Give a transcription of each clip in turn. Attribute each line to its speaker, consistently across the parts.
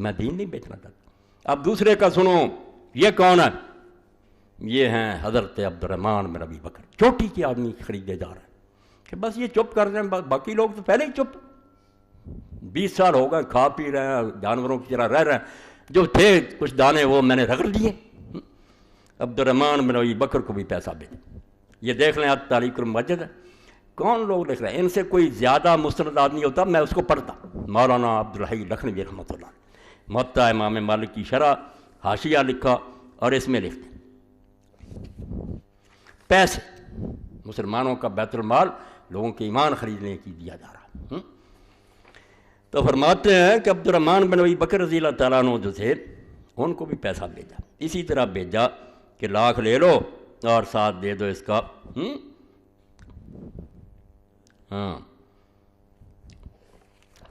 Speaker 1: میں دین نہیں بیچنا چاہتا۔ اب دوسرے کا سنو، یہ کون ہے؟ یہ ہیں حضرت عبد الرحمن بن ابی بکر، چوٹی کے آدمی خریدے جا رہے ہیں کہ بس یہ چپ کر دیں، باقی لوگ تو پہلے ہی چپ، 20 سال ہو گئے کھا پی رہے ہیں، جانوروں کی طرح رہ رہے ہیں، جو تھے کچھ دانے وہ میں نے رگڑ دیے۔ عبد الرحمن بن ابی بکر کو بھی پیسہ بھیجا۔ یہ دیکھ لیں آپ تاریخ المسجد ہے، کون لوگ لکھ رہے ہیں، ان سے کوئی زیادہ مستند آدمی ہوتا میں اس کو پڑھتا، مولانا عبدالحی لکھنوی رحمۃ اللہ، موطا امام مالک کی شرح حاشیہ لکھا، اور اس میں لکھتے پیسے مسلمانوں کا بیت المال لوگوں کے ایمان خریدنے کی دیا جا رہا۔ تو فرماتے ہیں کہ عبد الرحمن بن ابی بکر رضی اللہ تعالیٰ عنہ جو تھے ان کو بھی پیسہ بھیجا، اسی طرح بھیجا کہ 1,00,000 لے لو اور ساتھ دے دو اس کا ہاں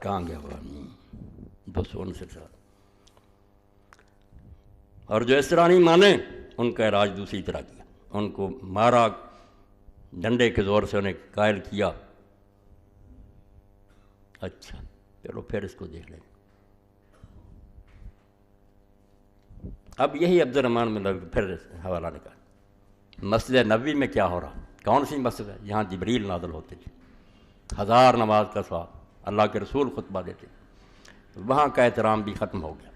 Speaker 1: کہاں گیا وہ 200 سے ساتھ، اور جو اس طرح نہیں مانے ان کا علاج دوسری طرح کیا، ان کو مارا ڈنڈے کے زور سے، انہیں قائل کیا۔ اچھا چلو پھر اس کو دیکھ لیں۔ اب یہی عبد الرحمن میں پھر حوالہ نکال، مسجد نبوی میں کیا ہو رہا، کون سی مسجد ہے؟ یہاں جبریل نازل ہوتے تھے، 1000 نماز کا ثواب، اللہ کے رسول خطبہ دیتے، وہاں کا احترام بھی ختم ہو گیا،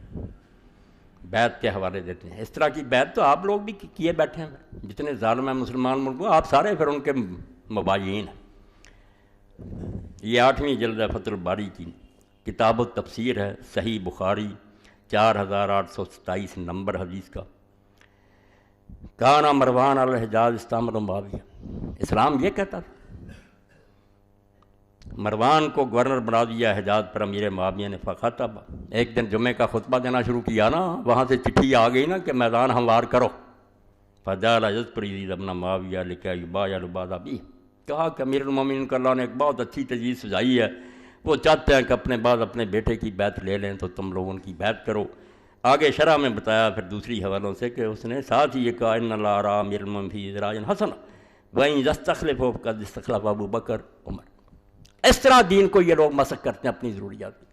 Speaker 1: بیعت کے حوالے دیتے ہیں۔ اس طرح کی بیعت تو آپ لوگ بھی کیے بیٹھے ہیں، جتنے ظالم ہیں مسلمان ملکوں، آپ سارے پھر ان کے مباین ہیں۔ یہ 8ویں جلد ہے فتح الباری کی، کتاب التفسیر ہے، صحیح بخاری 4827 نمبر حدیث کا۔ کانا مروان علی الحجاز استعمل معاویہ، اسلام یہ کہتا تھا، مروان کو گورنر بنا دیا حجاز پر امیر معاویہ نے، فخطب، ایک دن جمعے کا خطبہ دینا شروع کیا نا، وہاں سے چٹھی آ گئی نا کہ میدان ہموار کرو، فجعل یذکر یزید ابن معاویہ لکی یبایع بعد ابیہ، کہا کہ امیر المومنین کو اللہ نے ایک بہت اچھی تجویز سجائی ہے، وہ چاہتے ہیں کہ اپنے بعد اپنے بیٹے کی بیعت لے لیں، تو تم لوگ ان کی بیعت کرو۔ آگے شرح میں بتایا پھر دوسری حوالوں سے کہ اس نے ساتھ ہی یہ کہا ان اللہ ارا امیر المومنین فی ذراع حسن وإن یستخلفہ فقد استخلف ابو بکر عمر۔ اس طرح دین کو یہ لوگ مسخ کرتے ہیں اپنی ضروریات کی۔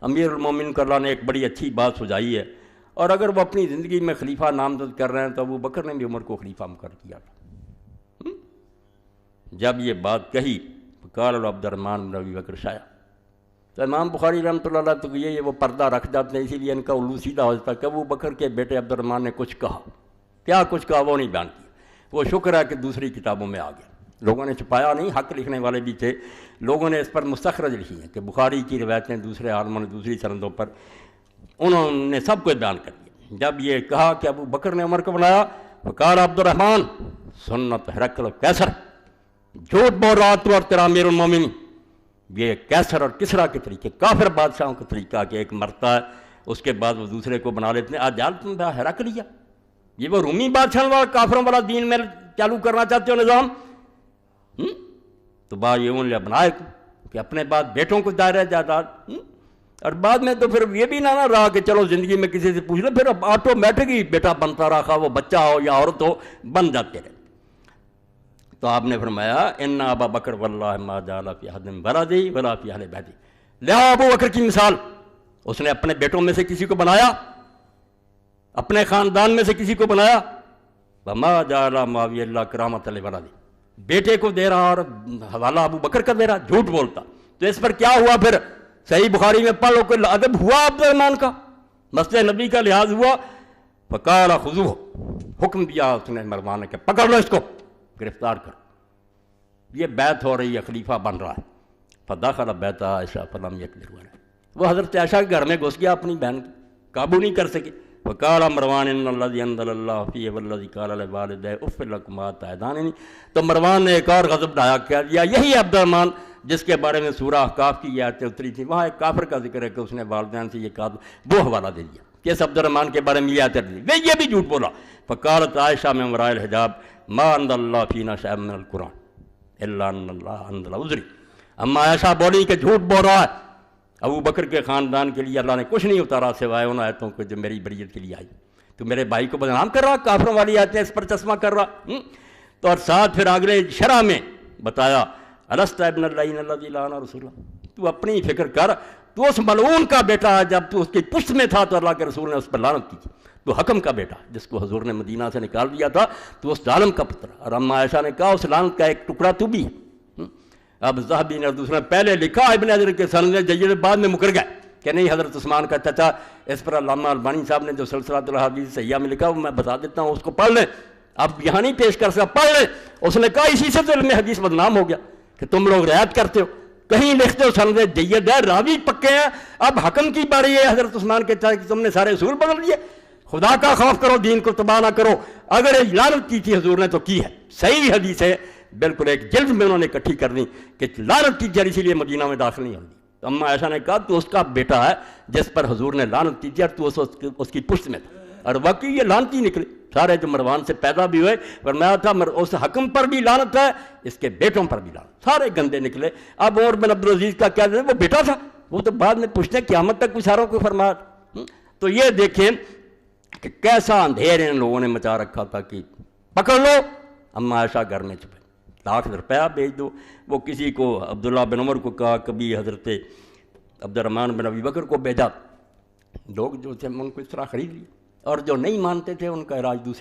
Speaker 1: امیر المومنین کو اللہ نے ایک بڑی اچھی بات سجائی ہے، اور اگر وہ اپنی زندگی میں خلیفہ نامزد کر رہے ہیں تو ابو بکر نے بھی عمر کو خلیفہ مقرر کیا تھا۔ جب یہ بات کہی قال عبد الرحمن بن ابی بکر شایا، تو امام بخاری رحمۃ اللہ علیہ تو یہ وہ پردہ رکھ جاتے ہیں، اسی لیے ان کا الو سیدھا ہو جاتا ہے کہ ابو بکر کے بیٹے عبد الرحمن نے کچھ کہا، کیا کچھ کہا وہ نہیں بیان کیا۔ وہ شکر ہے کہ دوسری کتابوں میں آ گیا، لوگوں نے چھپایا نہیں، حق لکھنے والے بھی تھے، لوگوں نے اس پر مستخرج لکھی ہیں کہ بخاری کی روایتیں دوسرے عالموں نے دوسری سندوں پر انہوں نے سب کچھ بیان کر دیا۔ جب یہ کہا کہ ابو بکر نے عمر کو بنایا، فقال عبد الرحمن سنت ہرقل کیسر، جھوٹ بول رہا تو اور تیرا امیر المومنین، یہ کیسر اور کسرا کے طریقے، کافر بادشاہوں کا طریقہ کہ ایک مرتا ہے اس کے بعد وہ دوسرے کو بنا لیتے ہیں، آج جال تم ہرقلیہ، یہ وہ رومی بادشاہ والا کافروں والا دین میں چالو کرنا چاہتے ہو نظام، تو بایعون لابنائکم، کہ اپنے بعد بیٹوں کو دائرہ جائیداد، اور بعد میں تو پھر یہ بھی نہ رہا کہ چلو زندگی میں کسی سے پوچھ لو، پھر آٹومیٹک ہی بیٹا بنتا رہا، وہ بچہ ہو یا عورت ہو بن جاتے رہے۔ تو آپ نے فرمایا ان ابا بکر واللہ ما جعل فی احد من ولدہ ولا فی اہل بیتہ، لہٰذا ابو بکر کی مثال، اس نے اپنے بیٹوں میں سے کسی کو بنایا، اپنے خاندان میں سے کسی کو بنایا، وما جعل معاویہ الا کرامۃ لولدہ، بیٹے کو دے رہا اور حوالہ ابو بکر کا دے رہا، جھوٹ بولتا۔ تو اس پر کیا ہوا پھر؟ صحیح بخاری میں پڑھ لو کہ ادب ہوا عبد الرحمن کا، مسجد نبی کا لحاظ ہوا، فقال خذوہ، حکم دیا اس نے مروان نے کہ پکڑ لو اس کو، گرفتار کر، یہ بیعت ہو رہی ہے، خلیفہ بن رہا ہے۔ فدخل بیت عائشہ فلم یقدر علیہ، وہ حضرت عائشہ کے گھر میں گھس گیا، اپنی بہن کی قابو نہیں کر سکے۔ فقال مروان ان الذی انزل اللہ فیہ والذی قال لوالدیہ اف لکما تعداننی، تو مروان نے ایک اور غضب ڈھایا کیا دیا، یہی عبد الرحمن جس کے بارے میں سورہ احقاف کی یہ آیتیں اتری تھی، وہاں ایک کافر کا ذکر ہے کہ اس نے والدین سے یہ کہا، وہ حوالہ دے دیا کہ اس عبد الرحمن کے بارے میں یہ آیتیں دی، وہ یہ بھی جھوٹ بولا۔ فقالت عائشہ من وراء الحجاب ما انزل اللہ فینا شیئا من القرآن الا ان اللہ انزل عذری، اما عائشہ بولی کہ جھوٹ بول رہا ہے، ابو بکر کے خاندان کے لیے اللہ نے کچھ نہیں اتارا سوائے ان آیتوں کو جو میری بریت کے لیے آئی، تو میرے بھائی کو بدنام کر رہا، کافروں والی آیتیں اس پر چشمہ کر رہا۔ تو اور ساتھ پھر اگلے شرح میں بتایا الست ابن اللعین الذی لعن رسولہ، تو اپنی فکر کر، تو اس ملعون کا بیٹا جب تو اس کی پشت میں تھا تو اللہ کے رسول نے اس پر لعنت کی تھی. تو حکم کا بیٹا جس کو حضور نے مدینہ سے نکال دیا تھا تو اس ظالم کا پتر. اور اما عائشہ نے کہا اس لعنت کا ایک ٹکڑا تو بھی ہے. اب ذہبی نے دوسرا پہلے لکھا ابن حجر کے سند جید بعد میں مکر گئے کہ نہیں حضرت عثمان کا چچا. اس پر علامہ البانی صاحب نے جو سلسلۃ الاحادیث صحیحہ میں لکھا وہ میں بتا دیتا ہوں, اس کو پڑھ لیں. اب یہاں نہیں پیش کر سکتا, پڑھ لیں. اس نے کہا اسی سے تو علم حدیث بدنام ہو گیا کہ تم لوگ رعایت کرتے ہو, کہیں لکھتے ہو سند جید ہے, راوی پکے ہیں. اب حکم کی باری ہے حضرت عثمان کے چچا کہ تم نے سارے اصول بدل دیے. خدا کا خوف کرو, دین کو تباہ نہ کرو. اگر لعنت کی تھی حضور نے تو کی ہے, صحیح حدیث ہے, بالکل ایک جلد میں انہوں نے اکٹھی کر دی کہ لعنت کی تھی اسی لیے مدینہ میں داخل نہیں ہوتی. تو اما عائشہ نے کہا تو اس کا بیٹا ہے جس پر حضور نے لعنت کی تھی اور تو اس کی پشت میں تھا. اور واقعی یہ لعنتی نکلے سارے جو مروان سے پیدا بھی ہوئے. فرمایا تھا اس حکم پر بھی لعنت ہے, اس کے بیٹوں پر بھی لعنت, سارے گندے نکلے. اب عمر بن عبدالعزیز کا کیا وہ بیٹا تھا, وہ تو بعد میں پوچھتے ہیں قیامت تک ساروں کو فرمایا. تو یہ دیکھیں کہ کیسا اندھیر ان لوگوں نے مچا رکھا تھا کہ پکڑ لو اما عائشہ گھر میں چھپے, ₹1,00,000 بھیج دو. وہ کسی کو عبداللہ بن عمر کو کہا, کبھی حضرت عبد الرحمن بن ابی بکر کو بھیجا. لوگ جو تھے ان کو اس طرح خرید لیے, اور جو نہیں مانتے تھے ان کا علاج دوسری